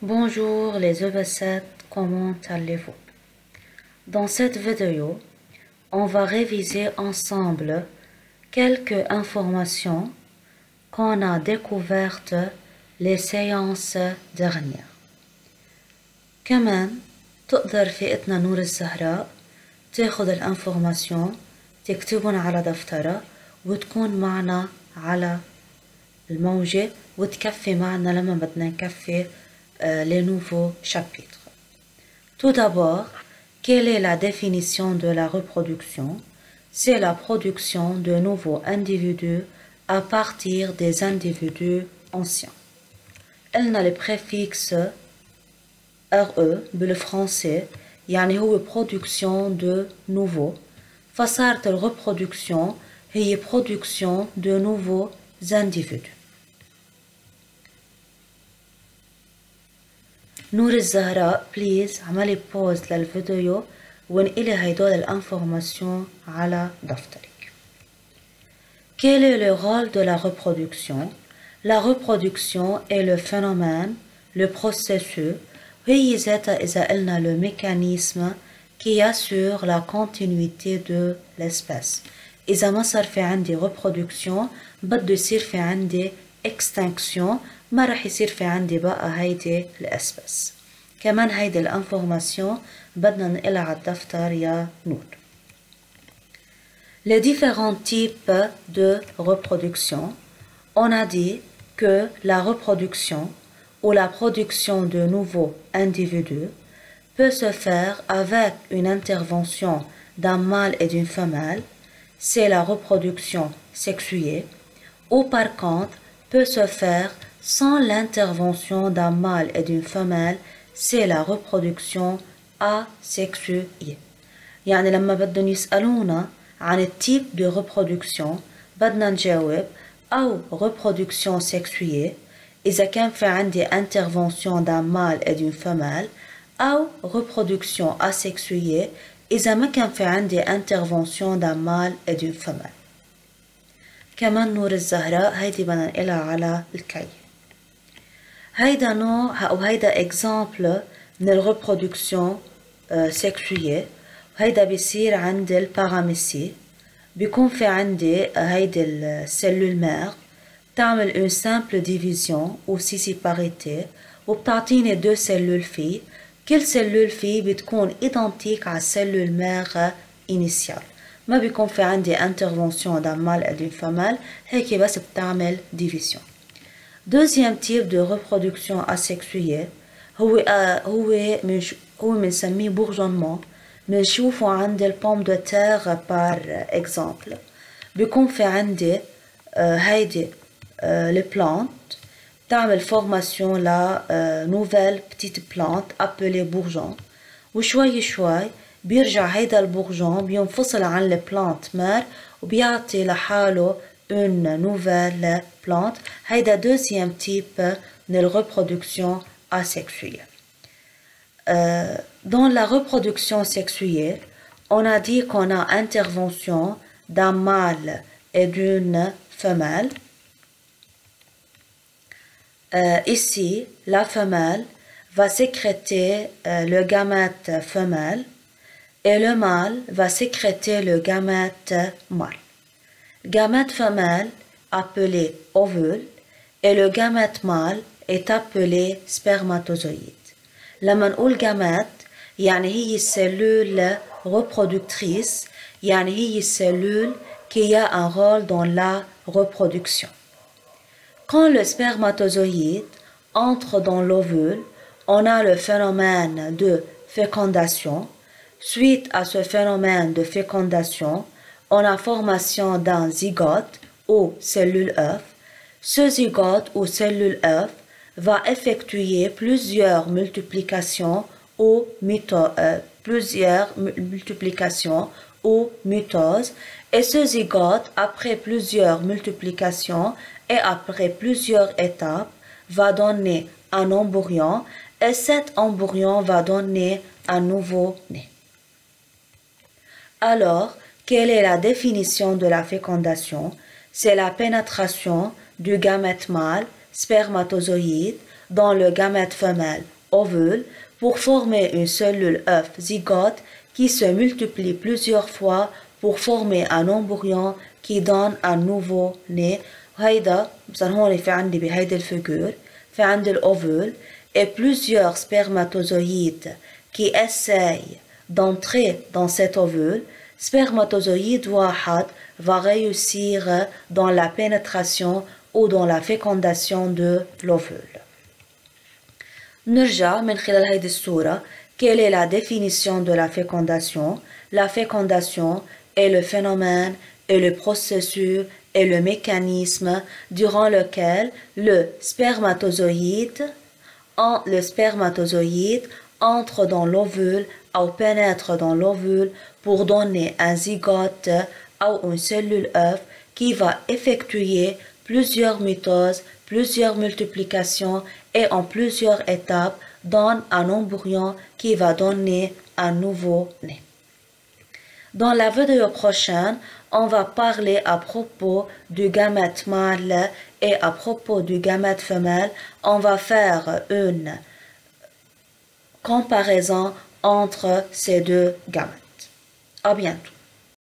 Bonjour les EB7, comment allez-vous? Dans cette vidéo, on va réviser ensemble quelques informations qu'on a découvertes les séances dernières. كمان تقدر فئتنا نور الزهراء تاخد الانفورماسيون تكتبهم على دفترة وتكون معنا على الموجة وتكفي معنا لما بدنا نكفي les nouveaux chapitres. Tout d'abord, quelle est la définition de la reproduction? C'est la production de nouveaux individus à partir des individus anciens. قلنا le préfixe RE بالفرنسي يعني هو production de nouveau فصارت الreproduction هي production de nouveaux individus. نور الزهراء بليز عملي بوز للفيديو وانقلي هيدول الانفورماسيون على دفترك. Quel est le rôle de la reproduction? La reproduction est le phénomène, le processus, هي ذاتها إذا قلنا le mécanisme qui assure la continuité de l'espèce. إذا ما صار في عندي reproduction بده يصير في عندي extinction ما رح يصير في عندي بقى هيدي الاسبس. كمان هيدي الانفورماسيون بدنا ننقلها على الدفتر يا نور. Les différents types de reproduction. On a dit que la reproduction ou la production de nouveaux individus peut se faire avec une intervention d'un mâle et d'une femelle. C'est la reproduction sexuée. Ou par contre peut se faire sans l'intervention d'un mâle et d'une femelle, c'est la reproduction asexuée. يعني لما بدهم يسألونا عن التيب de reproduction بدنا نجاوب أو reproduction sexuée إذا كان في عندي intervention d'un mâle et d'une femelle أو reproduction asexuée إذا ما كان في عندي intervention d'un mâle et d'une femelle. كمان نور الزهراء هيدي بدنا نقلها على الكي. هيدا نوع أو هيدا إكزامبل من الريبرودكسيون سيكسوية. هيدا بيصير عند الباراميسي بيكون في عندي هيدي السيلول مير بتعمل اون سامبل ديفيزيون أو سيسيباريتي وبتعطيني دو سيلول في. كل سيلول في بتكون إيدنتيك على السيلول مير إنيسيال. ما بيكون في عندي intervention d'un mâle et d'une femelle هيك بس بتعمل division. Deuxième type de reproduction asexuée هو بنسميه bourgeonnement. بنشوفه عند البوم دو تير par exemple. بيكون في عندي هيدي les plantes بتعمل formation ل nouvelle petite plante appelée bourgeon وشوي شوي بيرجع هيدا البورجون بينفصل عن البلانت مير وبيعطي لحاله une nouvelle plante. هيدا deuxième type de reproduction asexuée. Dans la reproduction sexuée, on a dit qu'on a intervention d'un mâle et d'une femelle. Ici, la femelle va sécréter le gamète femelle et le mâle va sécréter le gamète mâle. Gamète femelle appelé ovule et le gamète mâle est appelé spermatozoïde. لما نقول gamète يعني هي cellule reproductrice يعني هي cellule qui a un rôle dans la reproduction. Quand le spermatozoïde entre dans l'ovule, on a le phénomène de fécondation. Suite à ce phénomène de fécondation, on a formation d'un zygote ou cellule œuf. Ce zygote ou cellule œuf va effectuer plusieurs multiplications ou mitoses. Et ce zygote, après plusieurs multiplications et après plusieurs étapes, va donner un embryon et cet embryon va donner un nouveau-né. Alors, quelle est la définition de la fécondation? C'est la pénétration du gamète mâle spermatozoïde dans le gamète femelle ovule pour former une cellule œuf zygote qui se multiplie plusieurs fois pour former un embryon qui donne un nouveau-né. وهيدا مثلا هون في عندي بهيدي الفيجور في عندي الأوفول et plusieurs spermatozoïdes qui essayent d'entrer dans cet ovule. Spermatozoïde واحد va réussir dans la pénétration ou dans la fécondation de l'ovule. نرجع من خلال هيدي الصورة. Quelle est la définition de la fécondation? La fécondation est le phénomène et le processus et le mécanisme durant lequel le spermatozoïde entre dans l'ovule ou pénètre dans l'ovule pour donner un zygote ou une cellule œuf qui va effectuer plusieurs mitoses, plusieurs multiplications et en plusieurs étapes donne un embryon qui va donner un nouveau-né. Dans la vidéo prochaine, on va parler à propos du gamète mâle et à propos du gamète femelle. On va faire une comparaison entre ces deux gamètes. À bientôt.